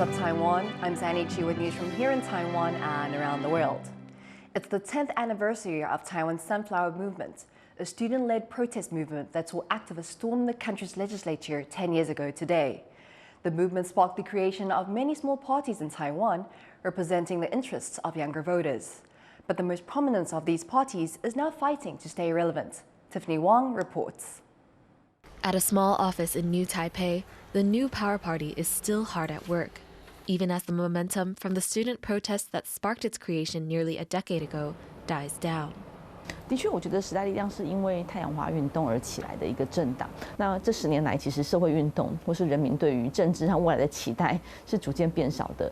up, Taiwan? I'm Zanny Chi with news from here in Taiwan and around the world. It's the 10th anniversary of Taiwan's Sunflower Movement, a student-led protest movement that saw activists storm the country's legislature 10 years ago today. The movement sparked the creation of many small parties in Taiwan, representing the interests of younger voters. But the most prominent of these parties is now fighting to stay relevant. Tiffany Wong reports. At a small office in New Taipei, the New Power Party is still hard at work, even as the momentum from the student protests that sparked its creation nearly a decade ago dies down. 的确，我觉得时代力量是因为太阳花运动而起来的一个政党。那这10年来，其实社会运动或是人民对于政治和未来的期待是逐渐变少的。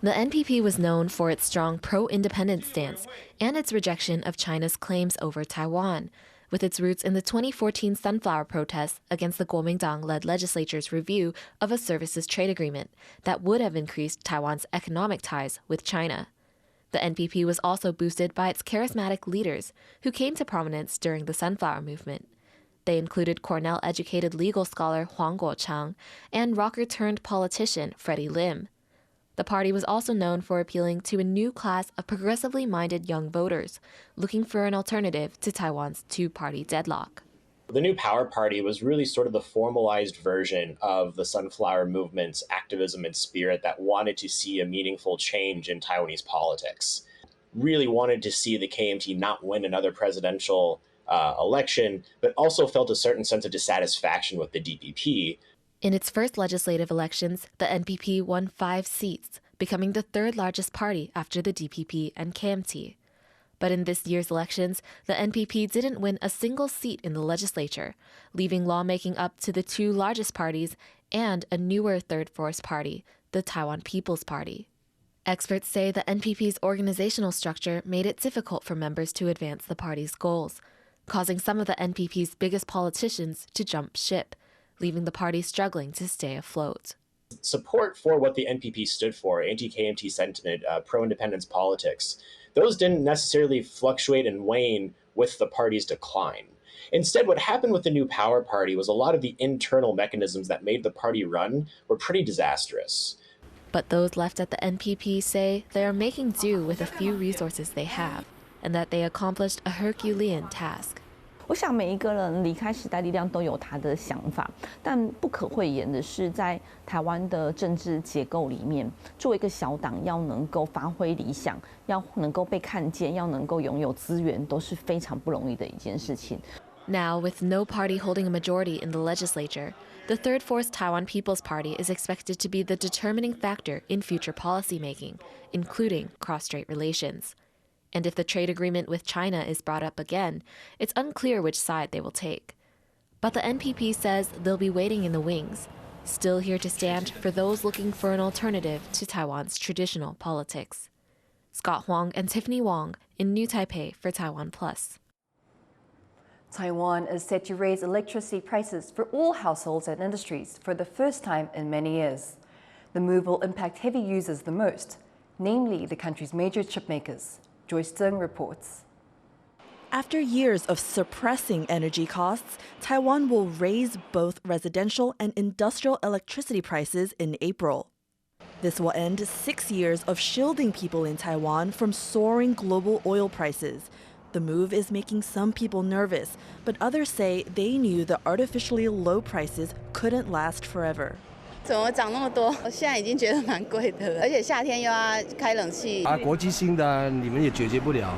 The NPP was known for its strong pro-independence stance and its rejection of China's claims over Taiwan, with its roots in the 2014 sunflower protests against the Kuomintang-led legislature's review of a services trade agreement that would have increased Taiwan's economic ties with China. The NPP was also boosted by its charismatic leaders, who came to prominence during the sunflower movement. They included Cornell-educated legal scholar Huang Guochang and rocker-turned-politician Freddie Lim. The party was also known for appealing to a new class of progressively minded young voters, looking for an alternative to Taiwan's two-party deadlock. The New Power Party was really sort of the formalized version of the Sunflower Movement's activism and spirit that wanted to see a meaningful change in Taiwanese politics. Really wanted to see the KMT not win another presidential election, but also felt a certain sense of dissatisfaction with the DPP. In its first legislative elections, the NPP won 5 seats, becoming the third largest party after the DPP and KMT. But in this year's elections, the NPP didn't win a single seat in the legislature, leaving lawmaking up to the 2 largest parties and a newer third force party, the Taiwan People's Party. Experts say the NPP's organizational structure made it difficult for members to advance the party's goals, causing some of the NPP's biggest politicians to jump ship, leaving the party struggling to stay afloat. Support for what the NPP stood for, anti-KMT sentiment, pro-independence politics, those didn't necessarily fluctuate and wane with the party's decline. Instead, what happened with the New Power Party was a lot of the internal mechanisms that made the party run were pretty disastrous. But those left at the NPP say they are making do with a few resources they have, and that they accomplished a Herculean task. 我想每一个人离开时代力量都有他的想法，但不可讳言的是，在台湾的政治结构里面，作为一个小党，要能够发挥理想，要能够被看见，要能够拥有资源，都是非常不容易的一件事情。Now, with no party holding a majority in the legislature, the third force Taiwan People's Party is expected to be the determining factor in future policymaking, including cross-strait relations. And if the trade agreement with China is brought up again, it's unclear which side they will take. But the NPP says they'll be waiting in the wings, still here to stand for those looking for an alternative to Taiwan's traditional politics. Scott Huang and Tiffany Wong in New Taipei for TaiwanPlus. Taiwan is set to raise electricity prices for all households and industries for the first time in many years. The move will impact heavy users the most, namely the country's major chip makers. Joyce Zeng reports. After years of suppressing energy costs, Taiwan will raise both residential and industrial electricity prices in April. This will end 6 years of shielding people in Taiwan from soaring global oil prices. The move is making some people nervous, but others say they knew the artificially low prices couldn't last forever. 怎么涨那么多？我现在已经觉得蛮贵的了，而且夏天又要开冷气。国际性的你们也解决不了。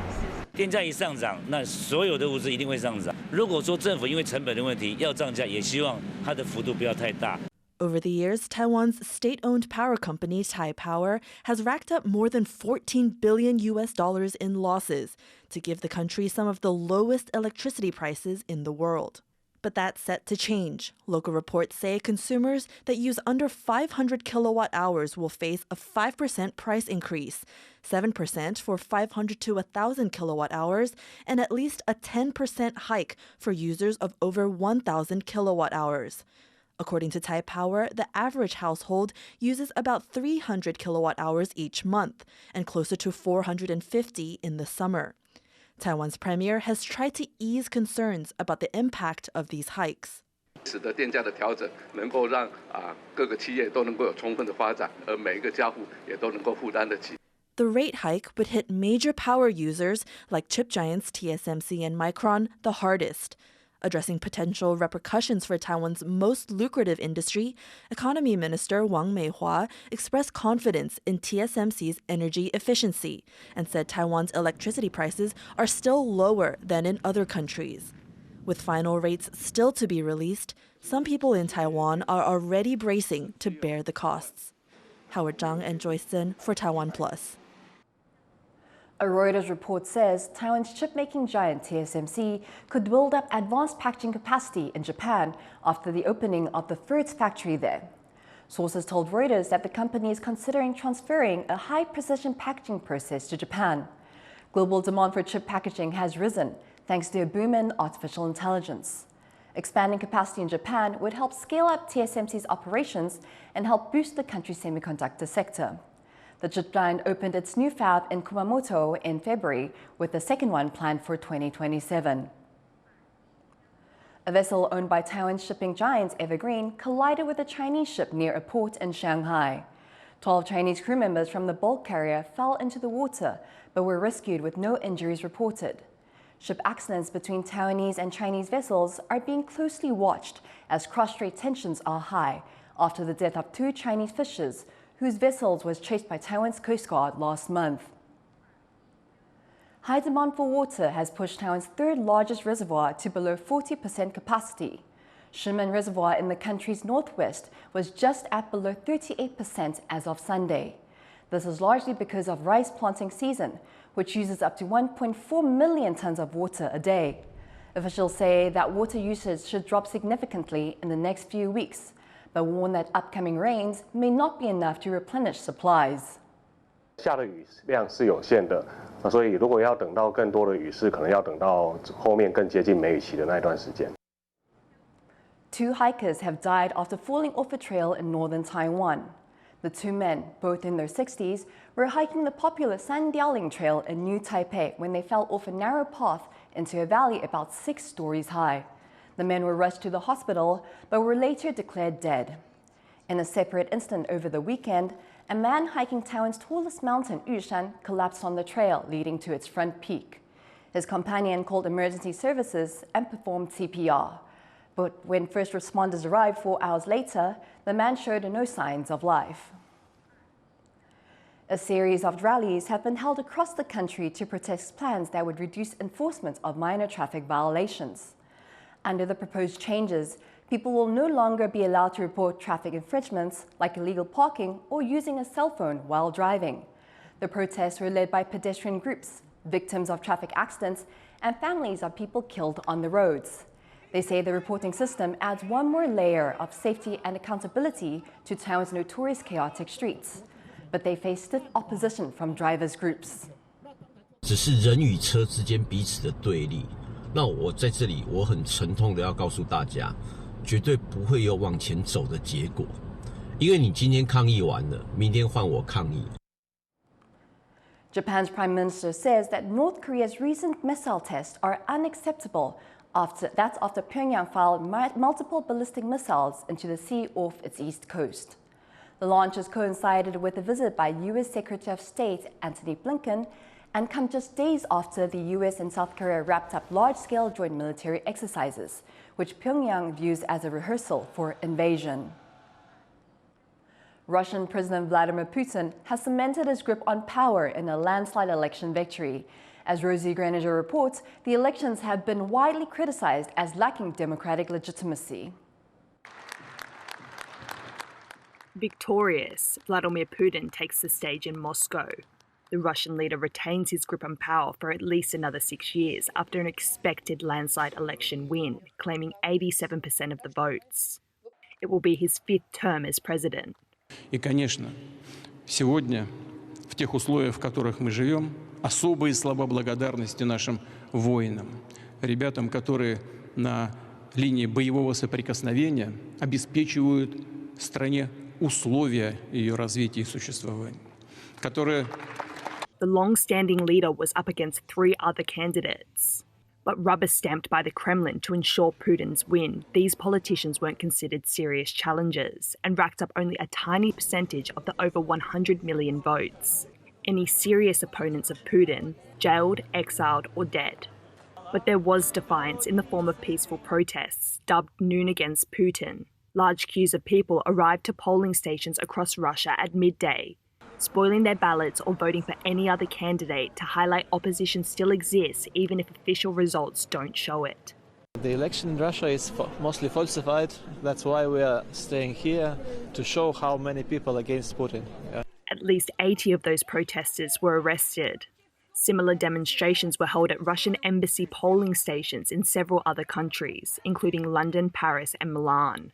电价一上涨，那所有的物资一定会上涨。如果说政府因为成本的问题要涨价，也希望它的幅度不要太大。 Over the years, Taiwan's state-owned power company Taipower has racked up more than $14 billion in losses to give the country some of the lowest electricity prices in the world. But that's set to change. Local reports say consumers that use under 500 kilowatt hours will face a 5% price increase, 7% for 500 to 1,000 kilowatt hours, and at least a 10% hike for users of over 1,000 kilowatt hours. According to Taipower, the average household uses about 300 kilowatt hours each month, and closer to 450 in the summer. Taiwan's premier has tried to ease concerns about the impact of these hikes. 使得电价的调整能够让各个企业都能够有充分的发展，而每一个家户也都能够负担得起。The rate hike would hit major power users like chip giants TSMC and Micron the hardest. Addressing potential repercussions for Taiwan's most lucrative industry, Economy Minister Wang Meihua expressed confidence in TSMC's energy efficiency and said Taiwan's electricity prices are still lower than in other countries. With final rates still to be released, some people in Taiwan are already bracing to bear the costs. Howard Zhang and Joyce Zhen for TaiwanPlus. A Reuters report says Taiwan's chip-making giant TSMC could build up advanced packaging capacity in Japan after the opening of the third factory there. Sources told Reuters that the company is considering transferring a high-precision packaging process to Japan. Global demand for chip packaging has risen thanks to a boom in artificial intelligence. Expanding capacity in Japan would help scale up TSMC's operations and help boost the country's semiconductor sector. The chip giant opened its new fab in Kumamoto in February, with the second one planned for 2027. A vessel owned by Taiwan's shipping giant Evergreen collided with a Chinese ship near a port in Shanghai. 12 Chinese crew members from the bulk carrier fell into the water, but were rescued with no injuries reported. Ship accidents between Taiwanese and Chinese vessels are being closely watched as cross-strait tensions are high after the death of 2 Chinese fishers whose vessels was chased by Taiwan's Coast Guard last month. High demand for water has pushed Taiwan's third largest reservoir to below 40% capacity. Shimen Reservoir in the country's northwest was just at below 38% as of Sunday. This is largely because of rice planting season, which uses up to 1.4 million tons of water a day. Officials say that water usage should drop significantly in the next few weeks, but warn that upcoming rains may not be enough to replenish supplies. 下的雨量是有限的，所以如果要等到更多的雨势，可能要等到后面更接近梅雨期的那段时间。2 hikers have died after falling off a trail in northern Taiwan. The 2 men, both in their 60s, were hiking the popular Sandiaoling Trail in New Taipei when they fell off a narrow path into a valley about 6 stories high. The men were rushed to the hospital, but were later declared dead. In a separate incident over the weekend, a man hiking Taiwan's tallest mountain, Yushan, collapsed on the trail leading to its front peak. His companion called emergency services and performed CPR. But when first responders arrived 4 hours later, the man showed no signs of life. A series of rallies have been held across the country to protest plans that would reduce enforcement of minor traffic violations. Under the proposed changes, people will no longer be allowed to report traffic infringements like illegal parking or using a cell phone while driving. The protests were led by pedestrian groups, victims of traffic accidents, and families of people killed on the roads. They say the reporting system adds one more layer of safety and accountability to Taiwan's notorious chaotic streets. But they face stiff opposition from drivers' groups. 只是人与车之间彼此的对立。那我在这里，我很沉痛的要告诉大家，绝对不会有往前走的结果，因为你今天抗议完了，明天换我抗议。Japan's Prime Minister says that North Korea's recent missile tests are unacceptable after Pyongyang fired multiple ballistic missiles into the sea off its east coast. The launches coincided with a visit by U.S. Secretary of State Antony Blinken and come just days after the U.S. and South Korea wrapped up large-scale joint military exercises, which Pyongyang views as a rehearsal for invasion. Russian President Vladimir Putin has cemented his grip on power in a landslide election victory. As Rosie Greniger reports, the elections have been widely criticized as lacking democratic legitimacy. Victorious, Vladimir Putin takes the stage in Moscow. The Russian leader retains his grip on power for at least another 6 years after an expected landslide election win, claiming 87% of the votes. It will be his 5th term as president. И, конечно, сегодня, в тех условиях, в которых мы живем, особые слова благодарности нашим воинам, ребятам, которые на линии боевого соприкосновения обеспечивают стране условия ее развития и существования, которые... The long-standing leader was up against 3 other candidates. But rubber-stamped by the Kremlin to ensure Putin's win, these politicians weren't considered serious challengers and racked up only a tiny percentage of the over 100 million votes. Any serious opponents of Putin, jailed, exiled or dead. But there was defiance in the form of peaceful protests, dubbed Noon Against Putin. Large queues of people arrived to polling stations across Russia at midday, spoiling their ballots or voting for any other candidate to highlight opposition still exists even if official results don't show it. The election in Russia is mostly falsified. That's why we are staying here, to show how many people against Putin. At least 80 of those protesters were arrested. Similar demonstrations were held at Russian embassy polling stations in several other countries, including London, Paris and Milan.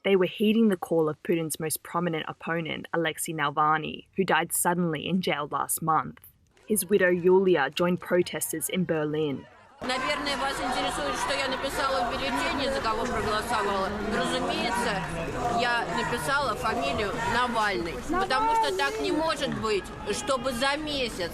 They were heeding the call of Putin's most prominent opponent, Alexei Navalny, who died suddenly in jail last month. His widow Yulia joined protesters in Berlin. Наверное, вас интересует, что я написала в бюллетене, за кого проголосовала. Разумеется, я написала фамилию Навальный, потому что так не может быть, чтобы за месяц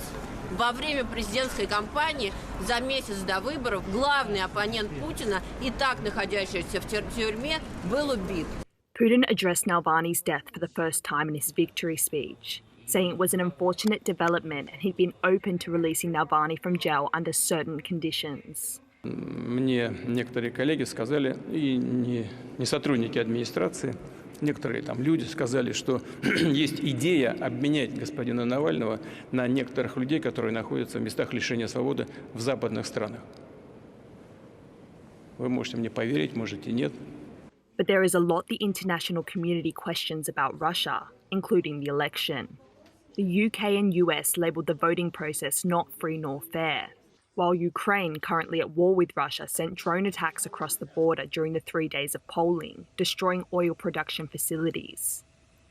во время президентской кампании, за месяц до выборов, главный оппонент Путина, и так находящийся в тюрьме, был убит. Putin addressed Navalny's death for the first time in his victory speech, saying it was an unfortunate development and he'd been open to releasing Navalny from jail under certain conditions. Мне некоторые коллеги сказали, и не сотрудники администрации, некоторые там люди сказали, что есть идея обменять господина Навального на некоторых людей, которые находятся в местах лишения свободы в западных странах. Вы можете мне поверить, можете нет. But there is a lot the international community questions about Russia, including the election. The UK and US labelled the voting process not free nor fair, while Ukraine, currently at war with Russia, sent drone attacks across the border during the 3 days of polling, destroying oil production facilities.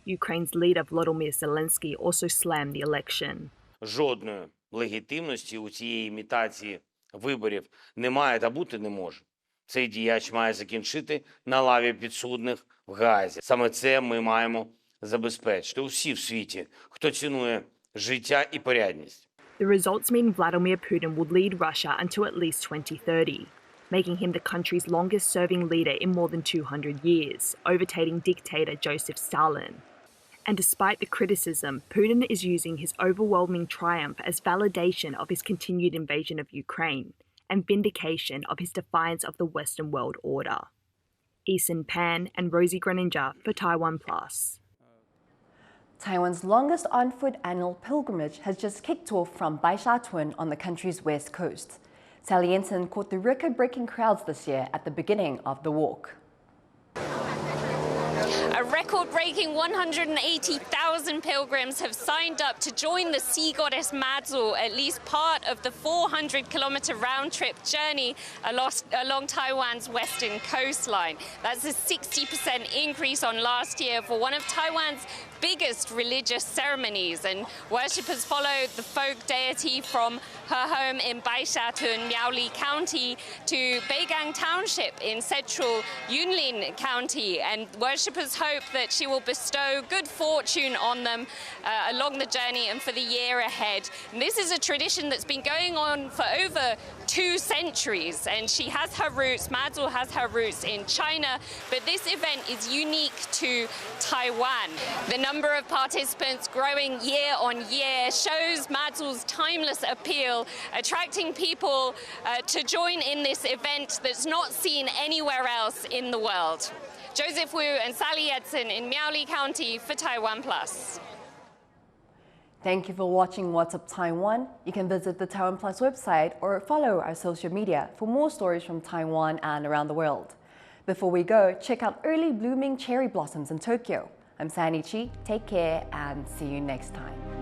Ukraine's leader Volodymyr Zelensky also slammed the election. Жодної легітимності у цієї імітації виборів немає та бути не може. Цей діяч має закінчити на лаві підсудних в Гаазі. Саме це ми маємо забезпечити усі в світі, хто цінує життя і порядність. The results mean Vladimir Putin will lead Russia until at least 2030, making him the country's longest-serving leader in more than 200 years, overtaking dictator Joseph Stalin. And despite the criticism, Putin is using his overwhelming triumph as validation of his continued invasion of Ukraine and vindication of his defiance of the Western world order. Eason Pan and Rosie Greninger for TaiwanPlus. Taiwan's longest on-foot annual pilgrimage has just kicked off from Baishatun on the country's west coast. Sally Enton caught the record-breaking crowds this year at the beginning of the walk. A record-breaking 180,000 pilgrims have signed up to join the sea goddess Mazu, at least part of the 400-kilometer round-trip journey along Taiwan's western coastline. That's a 60% increase on last year for one of Taiwan's biggest religious ceremonies, and worshippers follow the folk deity from her home in Baishatun, Miaoli County, to Beigang Township in central Yunlin County, and worshippers hope that she will bestow good fortune on them along the journey and for the year ahead. And this is a tradition that's been going on for over 2 centuries, and she has her roots, Mazu has her roots in China, but this event is unique to Taiwan. The number of participants growing year on year shows Mazu's timeless appeal, attracting people to join in this event that's not seen anywhere else in the world. Joseph Wu and Sally Edson in Miaoli County for TaiwanPlus. Thank you for watching What's Up Taiwan. You can visit the TaiwanPlus website or follow our social media for more stories from Taiwan and around the world. Before we go, check out early blooming cherry blossoms in Tokyo. I'm Sanichi, take care and see you next time.